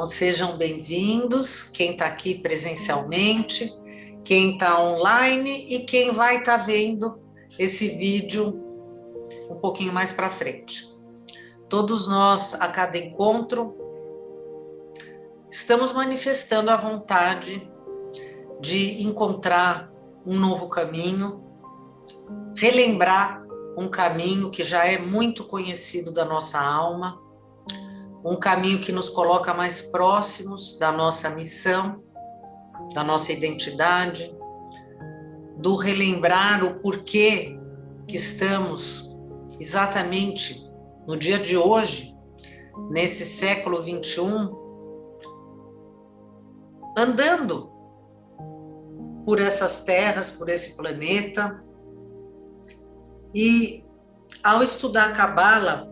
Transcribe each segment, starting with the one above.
sejam bem-vindos, quem está aqui presencialmente, quem está online e quem vai estar vendo esse vídeo um pouquinho mais para frente. Todos nós, a cada encontro, estamos manifestando a vontade de encontrar um novo caminho, relembrar um caminho que já é muito conhecido da nossa alma, um caminho que nos coloca mais próximos da nossa missão, da nossa identidade, do relembrar o porquê que estamos exatamente no dia de hoje, nesse século 21, andando por essas terras, por esse planeta. E ao estudar a Cabala,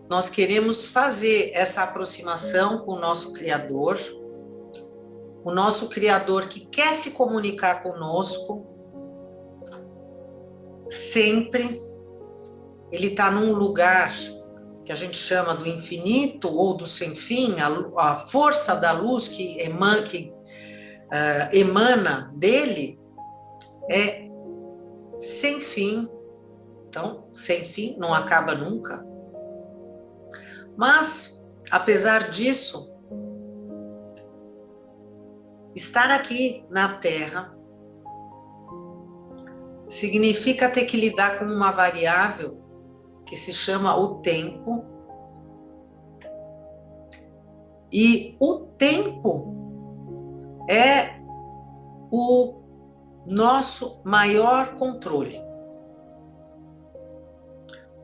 nós queremos fazer essa aproximação com o nosso Criador que quer se comunicar conosco sempre. Ele está num lugar que a gente chama do infinito ou do sem fim, a força da luz que emana dele é sem fim. Então, sem fim, não acaba nunca. Mas, apesar disso, estar aqui na Terra significa ter que lidar com uma variável que se chama o tempo. E o tempo é o nosso maior controle.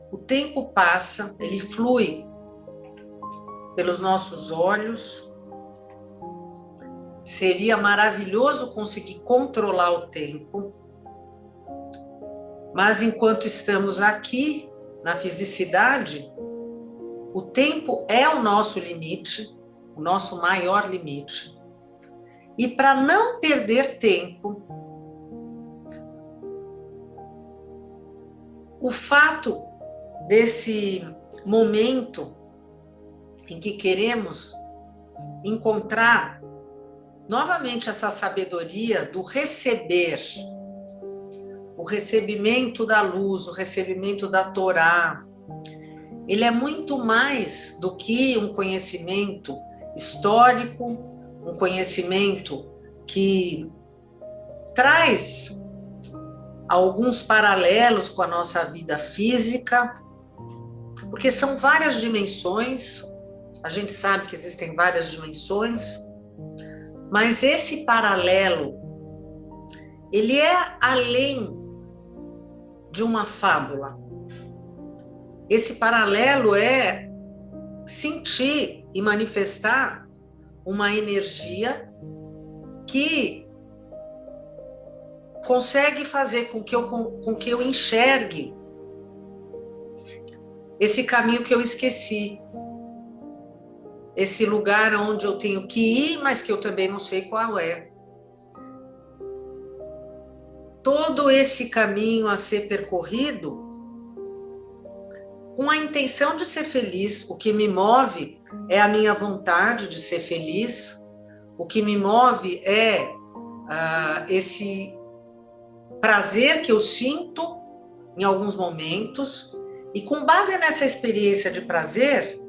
O tempo passa, ele flui pelos nossos olhos. Seria maravilhoso conseguir controlar o tempo, mas enquanto estamos aqui na fisicidade, o tempo é o nosso limite, o nosso maior limite. E para não perder tempo, o fato desse momento em que queremos encontrar novamente essa sabedoria do receber, o recebimento da luz, o recebimento da Torá, ele é muito mais do que um conhecimento histórico, um conhecimento que traz alguns paralelos com a nossa vida física, porque são várias dimensões. A gente sabe que existem várias dimensões, mas esse paralelo, ele é além de uma fábula. Esse paralelo é sentir e manifestar uma energia que consegue fazer com que eu enxergue esse caminho que eu esqueci. Esse lugar onde eu tenho que ir, mas que eu também não sei qual é. Todo esse caminho a ser percorrido com a intenção de ser feliz. O que me move é a minha vontade de ser feliz. O que me move é esse prazer que eu sinto em alguns momentos. E com base nessa experiência de prazer,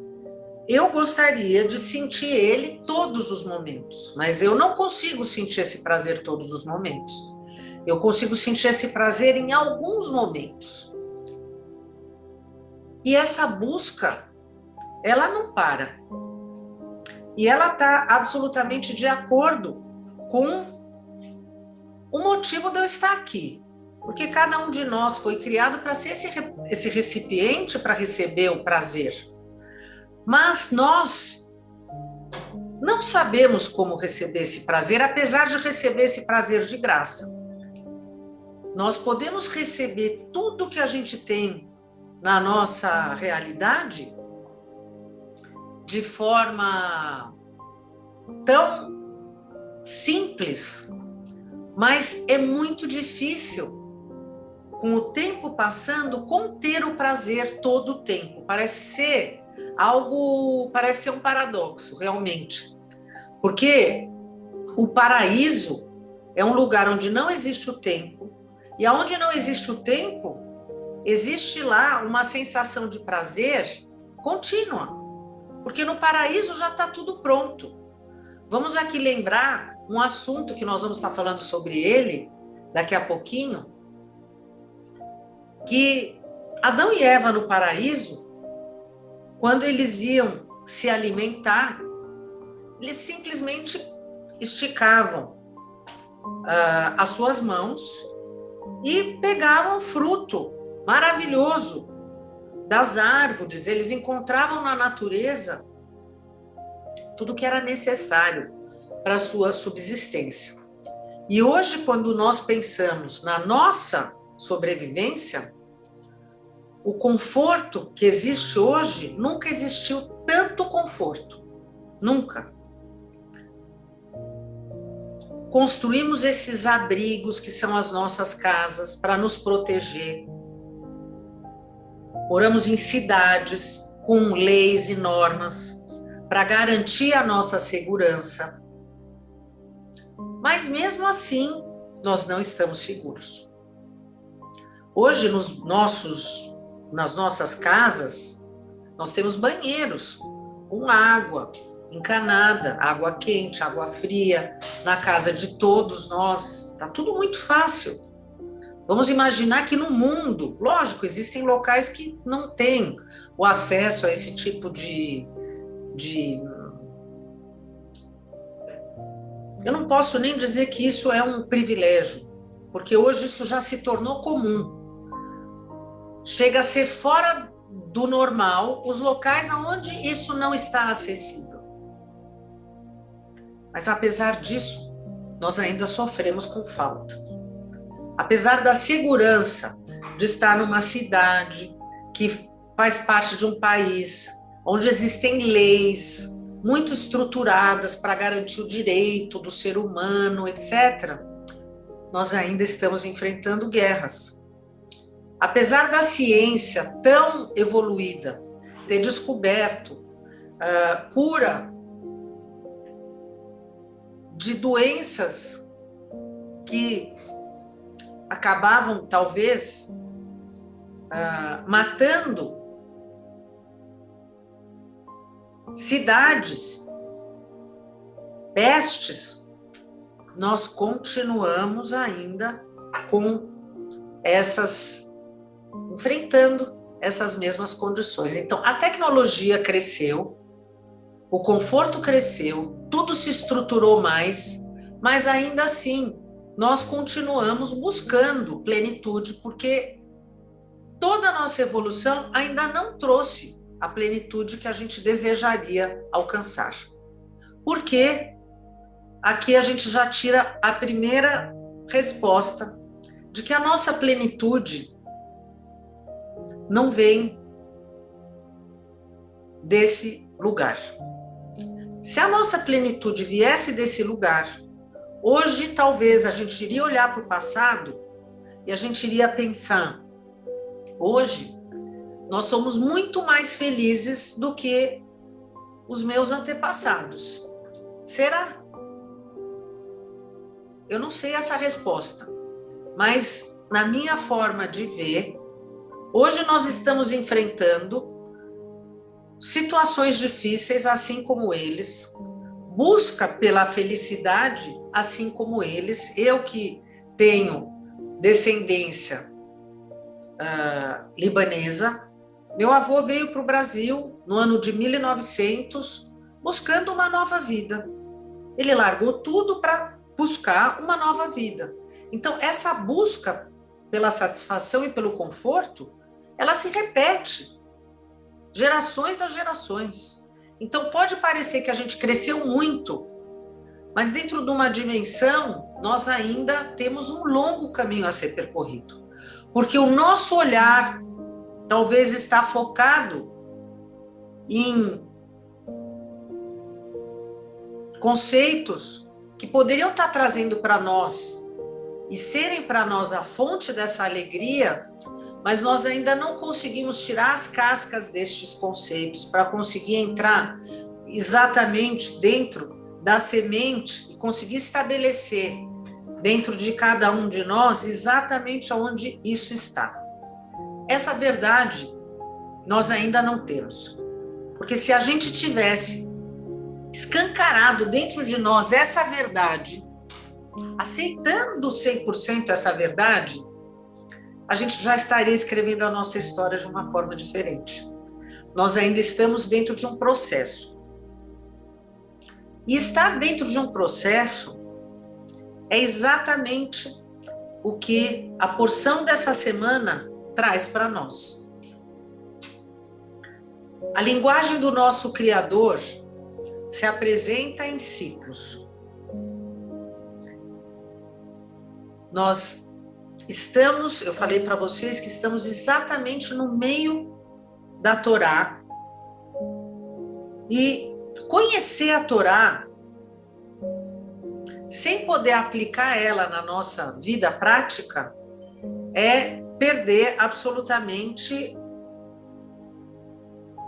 eu gostaria de sentir ele todos os momentos, mas eu não consigo sentir esse prazer todos os momentos. Eu consigo sentir esse prazer em alguns momentos. E essa busca, ela não para. E ela está absolutamente de acordo com o motivo de eu estar aqui. Porque cada um de nós foi criado para ser esse recipiente para receber o prazer. Mas nós não sabemos como receber esse prazer, apesar de receber esse prazer de graça. Nós podemos receber tudo que a gente tem na nossa realidade de forma tão simples, mas é muito difícil, com o tempo passando, conter o prazer todo o tempo. Parece ser algo parece ser um paradoxo, realmente. Porque o paraíso é um lugar onde não existe o tempo, e aonde não existe o tempo, existe lá uma sensação de prazer contínua, porque no paraíso já está tudo pronto. Vamos aqui lembrar um assunto que nós vamos estar falando sobre ele daqui a pouquinho, que Adão e Eva no paraíso, quando eles iam se alimentar, eles simplesmente esticavam as suas mãos e pegavam fruto maravilhoso das árvores. Eles encontravam na natureza tudo que era necessário para a sua subsistência. E hoje, quando nós pensamos na nossa sobrevivência, o conforto que existe hoje, nunca existiu tanto conforto. Nunca. Construímos esses abrigos que são as nossas casas para nos proteger. Moramos em cidades com leis e normas para garantir a nossa segurança. Mas mesmo assim, nós não estamos seguros. Hoje, nas nossas casas, nós temos banheiros com água encanada, água quente, água fria, na casa de todos nós. Está tudo muito fácil. Vamos imaginar que no mundo, lógico, existem locais que não têm o acesso a esse tipo de... Eu não posso nem dizer que isso é um privilégio, porque hoje isso já se tornou comum. Chega a ser fora do normal os locais onde isso não está acessível. Mas apesar disso, nós ainda sofremos com falta. Apesar da segurança de estar numa cidade que faz parte de um país onde existem leis muito estruturadas para garantir o direito do ser humano, etc., nós ainda estamos enfrentando guerras. Apesar da ciência tão evoluída ter descoberto cura de doenças que acabavam, talvez, matando cidades, pestes, nós continuamos ainda enfrentando essas mesmas condições. Então, a tecnologia cresceu, o conforto cresceu, tudo se estruturou mais, mas ainda assim, nós continuamos buscando plenitude, porque toda a nossa evolução ainda não trouxe a plenitude que a gente desejaria alcançar. Porque aqui a gente já tira a primeira resposta de que a nossa plenitude não vem desse lugar. Se a nossa plenitude viesse desse lugar, hoje talvez a gente iria olhar para o passado e a gente iria pensar, hoje nós somos muito mais felizes do que os meus antepassados. Será? Eu não sei essa resposta, mas na minha forma de ver, hoje nós estamos enfrentando situações difíceis, assim como eles, busca pela felicidade, assim como eles. Eu que tenho descendência libanesa, meu avô veio para o Brasil no ano de 1900, buscando uma nova vida. Ele largou tudo para buscar uma nova vida. Então, essa busca pela satisfação e pelo conforto, ela se repete gerações a gerações. Então, pode parecer que a gente cresceu muito, mas dentro de uma dimensão, nós ainda temos um longo caminho a ser percorrido. Porque o nosso olhar talvez está focado em conceitos que poderiam estar trazendo para nós e serem para nós a fonte dessa alegria, mas nós ainda não conseguimos tirar as cascas destes conceitos para conseguir entrar exatamente dentro da semente e conseguir estabelecer dentro de cada um de nós exatamente onde isso está. Essa verdade nós ainda não temos, porque se a gente tivesse escancarado dentro de nós essa verdade, aceitando 100% essa verdade, a gente já estaria escrevendo a nossa história de uma forma diferente. Nós ainda estamos dentro de um processo. E estar dentro de um processo é exatamente o que a porção dessa semana traz para nós. A linguagem do nosso Criador se apresenta em ciclos. Nós estamos, eu falei para vocês que estamos exatamente no meio da Torá. E conhecer a Torá, sem poder aplicar ela na nossa vida prática, é perder absolutamente,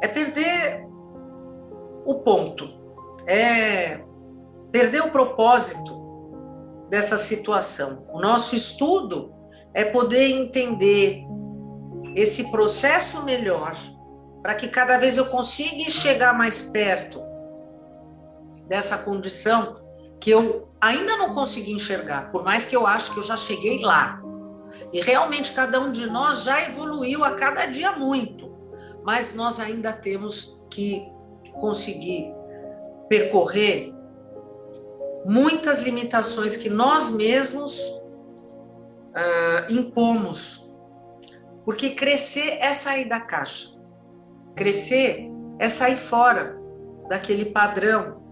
é perder o ponto, é perder o propósito dessa situação. O nosso estudo é poder entender esse processo melhor, para que cada vez eu consiga chegar mais perto dessa condição que eu ainda não consegui enxergar, por mais que eu acho que eu já cheguei lá. E realmente cada um de nós já evoluiu a cada dia muito, mas nós ainda temos que conseguir percorrer muitas limitações que nós mesmos impomos, porque crescer é sair da caixa, crescer é sair fora daquele padrão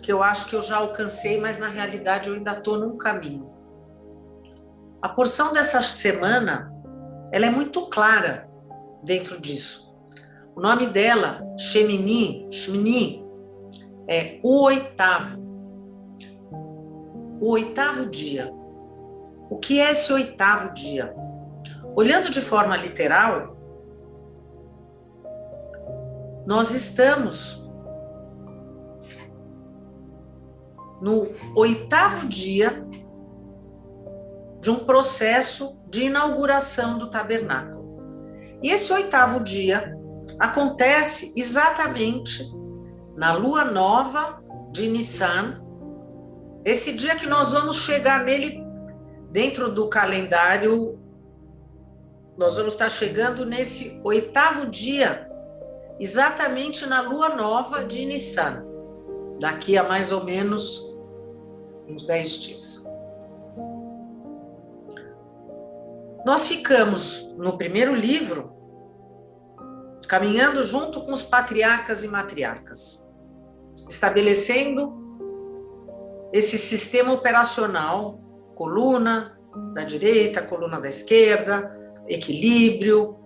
que eu acho que eu já alcancei, mas na realidade eu ainda estou num caminho. A porção dessa semana, ela é muito clara dentro disso. O nome dela, Shemini, é o oitavo. O oitavo dia. O que é esse oitavo dia? Olhando de forma literal, nós estamos no oitavo dia de um processo de inauguração do tabernáculo. E esse oitavo dia acontece exatamente na lua nova de Nissan, esse dia que nós vamos chegar nele dentro do calendário, nós vamos estar chegando nesse oitavo dia, exatamente na lua nova de Nissan, daqui a mais ou menos uns 10 dias. Nós ficamos no primeiro livro, caminhando junto com os patriarcas e matriarcas, estabelecendo esse sistema operacional, coluna da direita, coluna da esquerda, equilíbrio,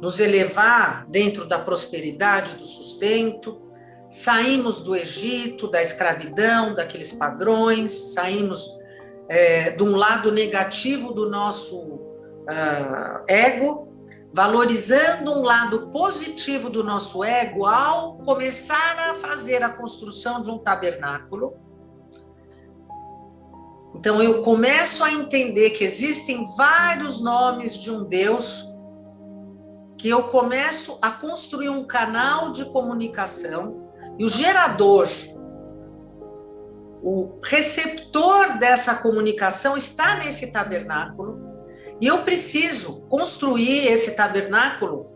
nos elevar dentro da prosperidade, do sustento. Saímos do Egito, da escravidão, daqueles padrões, saímos de um lado negativo do nosso ego, valorizando um lado positivo do nosso ego ao começar a fazer a construção de um tabernáculo. Então eu começo a entender que existem vários nomes de um Deus, que eu começo a construir um canal de comunicação, e o gerador, o receptor dessa comunicação está nesse tabernáculo, e eu preciso construir esse tabernáculo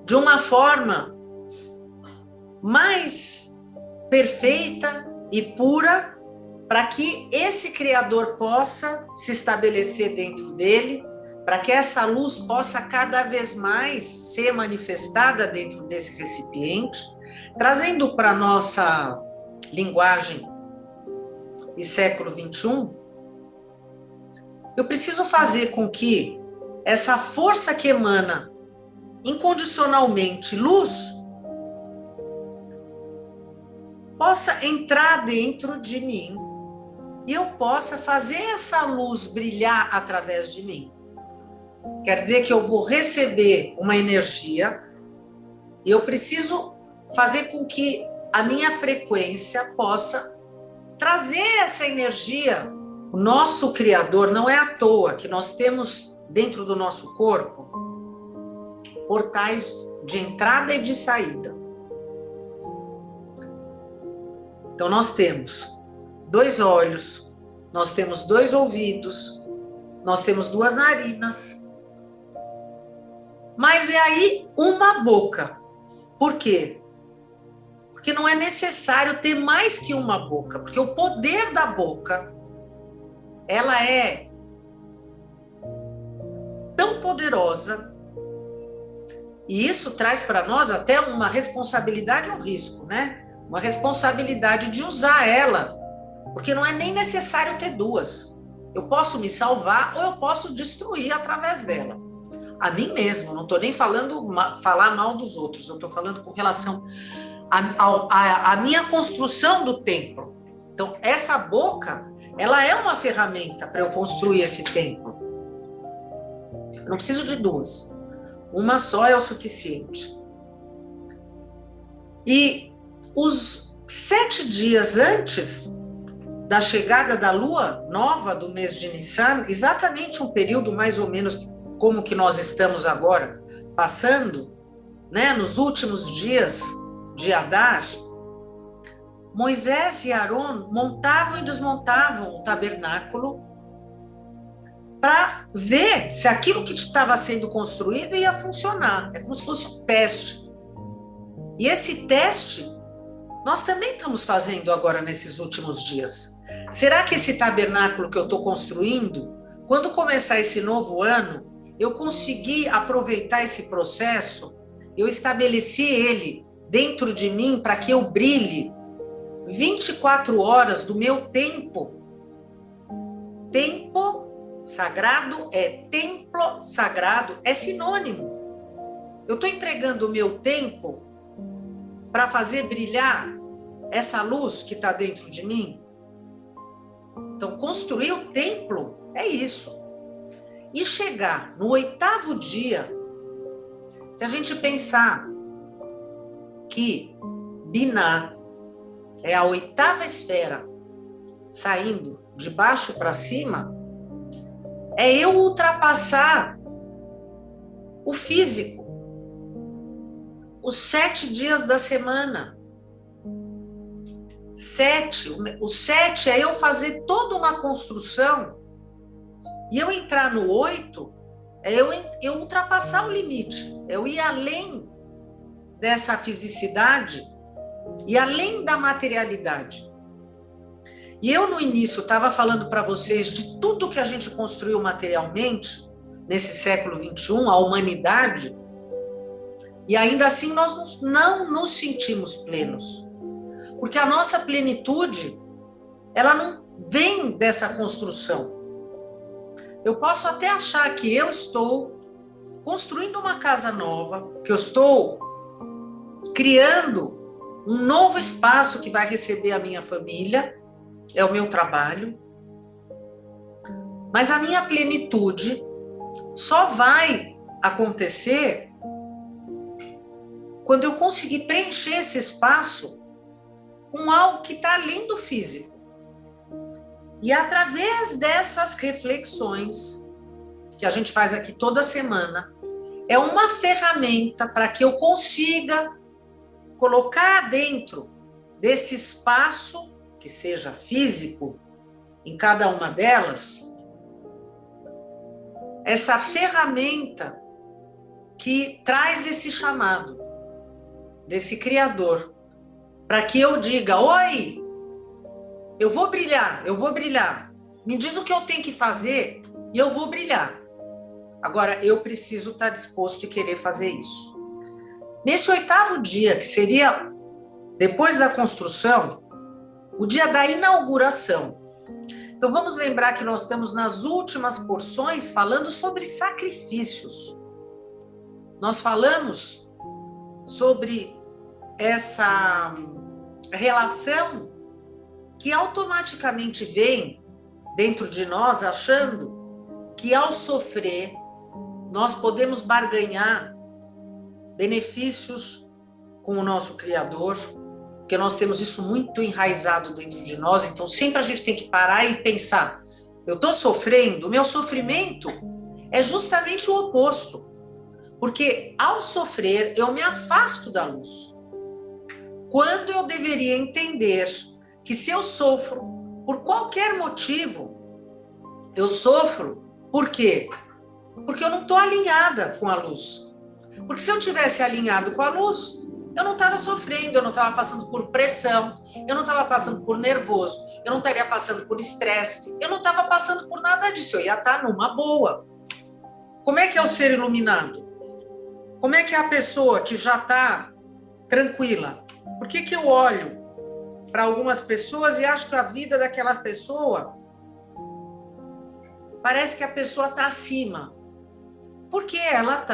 de uma forma mais perfeita e pura, para que esse Criador possa se estabelecer dentro dele, para que essa luz possa cada vez mais ser manifestada dentro desse recipiente, trazendo para a nossa linguagem e século 21, eu preciso fazer com que essa força que emana incondicionalmente luz possa entrar dentro de mim e eu possa fazer essa luz brilhar através de mim. Quer dizer que eu vou receber uma energia e eu preciso fazer com que a minha frequência possa trazer essa energia. O nosso Criador, não é à toa que nós temos dentro do nosso corpo portais de entrada e de saída. Então nós temos 2 olhos, nós temos 2 ouvidos, nós temos 2 narinas, mas é aí uma boca. Por quê? Porque não é necessário ter mais que uma boca, porque o poder da boca, ela é tão poderosa, e isso traz para nós até uma responsabilidade e um risco, né? Uma responsabilidade de usar ela, porque não é nem necessário ter 2. Eu posso me salvar ou eu posso destruir através dela. A mim mesmo, não estou nem falar mal dos outros, eu estou falando com relação à minha construção do templo. Então, essa boca, ela é uma ferramenta para eu construir esse templo. Eu não preciso de 2. Uma só é o suficiente. E os 7 dias antes da chegada da lua nova do mês de Nissan, exatamente um período mais ou menos como que nós estamos agora, passando, né, nos últimos dias de Adar, Moisés e Arão montavam e desmontavam o tabernáculo para ver se aquilo que estava sendo construído ia funcionar. É como se fosse um teste. E esse teste nós também estamos fazendo agora nesses últimos dias. Será que esse tabernáculo que eu estou construindo, quando começar esse novo ano, eu consegui aproveitar esse processo, eu estabeleci ele dentro de mim para que eu brilhe 24 horas do meu tempo. Tempo sagrado templo sagrado, é sinônimo. Eu estou empregando o meu tempo para fazer brilhar essa luz que está dentro de mim. Então, construir o templo é isso. E chegar no 8º dia, se a gente pensar que Biná é a 8ª esfera, saindo de baixo para cima, é eu ultrapassar o físico, os 7 dias da semana. O 7 é eu fazer toda uma construção, e eu entrar no 8 é eu ultrapassar o limite, eu ir além dessa fisicidade e além da materialidade. E eu no início estava falando para vocês de tudo que a gente construiu materialmente nesse século XXI, a humanidade, e ainda assim nós não nos sentimos plenos. Porque a nossa plenitude, ela não vem dessa construção. Eu posso até achar que eu estou construindo uma casa nova, que eu estou criando um novo espaço que vai receber a minha família, é o meu trabalho. Mas a minha plenitude só vai acontecer quando eu conseguir preencher esse espaço com algo que está além do físico. E através dessas reflexões que a gente faz aqui toda semana, é uma ferramenta para que eu consiga colocar dentro desse espaço, que seja físico, em cada uma delas, essa ferramenta que traz esse chamado desse Criador, para que eu diga: oi, eu vou brilhar, me diz o que eu tenho que fazer e eu vou brilhar. Agora, eu preciso estar disposto e querer fazer isso. Nesse 8º dia, que seria depois da construção, o dia da inauguração. Então, vamos lembrar que nós estamos nas últimas porções falando sobre sacrifícios. Nós falamos sobre essa relação que automaticamente vem dentro de nós, achando que ao sofrer nós podemos barganhar benefícios com o nosso Criador, porque nós temos isso muito enraizado dentro de nós, então sempre a gente tem que parar e pensar, eu estou sofrendo, o meu sofrimento é justamente o oposto, porque ao sofrer eu me afasto da luz, quando eu deveria entender que se eu sofro por qualquer motivo, eu sofro por quê? Porque eu não estou alinhada com a luz. Porque se eu tivesse alinhado com a luz, eu não estava sofrendo, eu não estava passando por pressão, eu não estava passando por nervoso, eu não estaria passando por estresse, eu não estava passando por nada disso, eu ia estar numa boa. Como é que é o ser iluminado? Como é que é a pessoa que já está tranquila? Por que eu olho para algumas pessoas e acho que a vida daquela pessoa parece que a pessoa está acima? Porque ela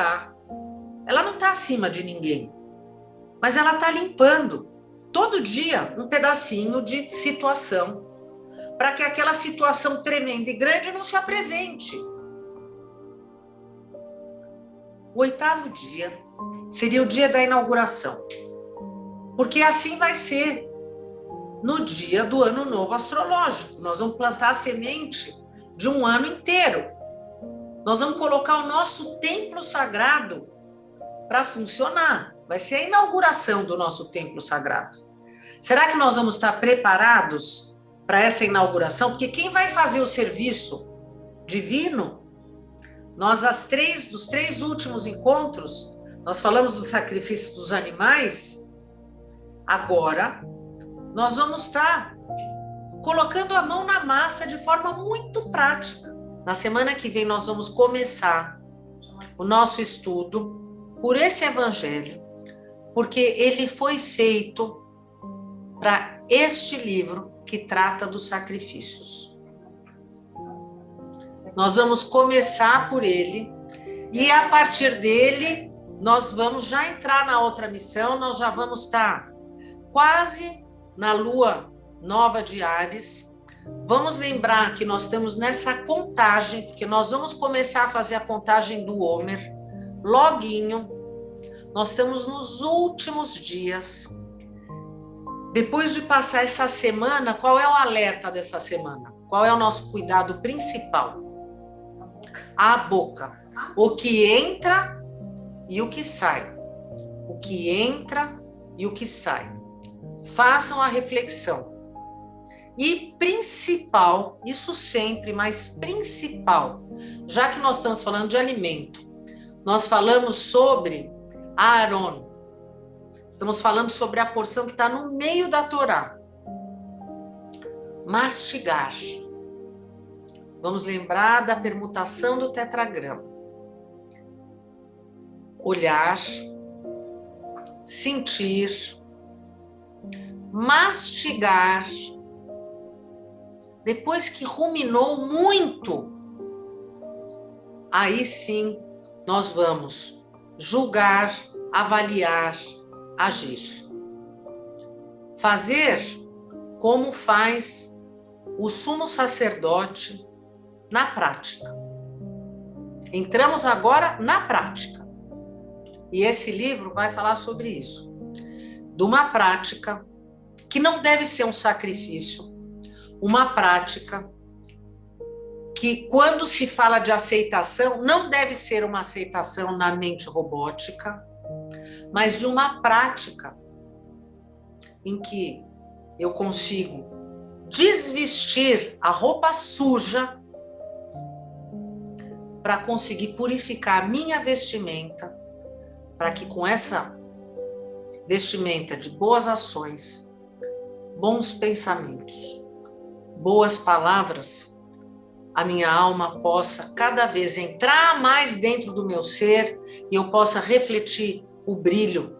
não está acima de ninguém, mas ela está limpando todo dia um pedacinho de situação para que aquela situação tremenda e grande não se apresente. O 8º dia seria o dia da inauguração, porque assim vai ser no dia do ano novo astrológico. Nós vamos plantar a semente de um ano inteiro. Nós vamos colocar o nosso templo sagrado para funcionar. Vai ser a inauguração do nosso templo sagrado. Será que nós vamos estar preparados para essa inauguração? Porque quem vai fazer o serviço divino, nós dos 3 últimos encontros, nós falamos do sacrifício dos animais, agora nós vamos estar colocando a mão na massa de forma muito prática. Na semana que vem nós vamos começar o nosso estudo por esse evangelho, porque ele foi feito para este livro que trata dos sacrifícios. Nós vamos começar por ele e a partir dele nós vamos já entrar na outra missão, nós já vamos estar quase na lua nova de Áries. Vamos lembrar que nós estamos nessa contagem, porque nós vamos começar a fazer a contagem do Homer, loguinho. Nós estamos nos últimos dias. Depois de passar essa semana, qual é o alerta dessa semana? Qual é o nosso cuidado principal? A boca. O que entra e o que sai. O que entra e o que sai. Façam a reflexão. E principal, isso sempre, mas principal, já que nós estamos falando de alimento, nós falamos sobre Aaron, estamos falando sobre a porção que está no meio da Torá. Mastigar. Vamos lembrar da permutação do tetragrama. Olhar, sentir, mastigar. Depois que ruminou muito, aí sim nós vamos julgar, avaliar, agir. Fazer como faz o sumo sacerdote na prática. Entramos agora na prática. E esse livro vai falar sobre isso. De uma prática que não deve ser um sacrifício, uma prática que, quando se fala de aceitação, não deve ser uma aceitação na mente robótica, mas de uma prática em que eu consigo desvestir a roupa suja para conseguir purificar a minha vestimenta, para que com essa vestimenta de boas ações, bons pensamentos, boas palavras, a minha alma possa cada vez entrar mais dentro do meu ser e eu possa refletir o brilho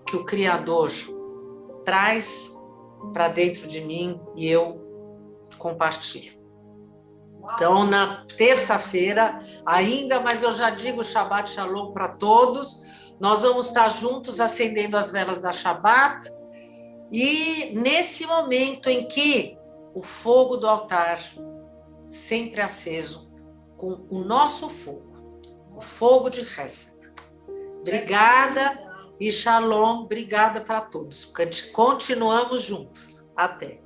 que o Criador traz para dentro de mim e eu compartilho. Então, na terça-feira, ainda, mas eu já digo Shabbat Shalom para todos, nós vamos estar juntos acendendo as velas da Shabbat. E nesse momento em que o fogo do altar sempre aceso com o nosso fogo, o fogo de Hesed. Obrigada e Shalom, obrigada para todos. Continuamos juntos. Até.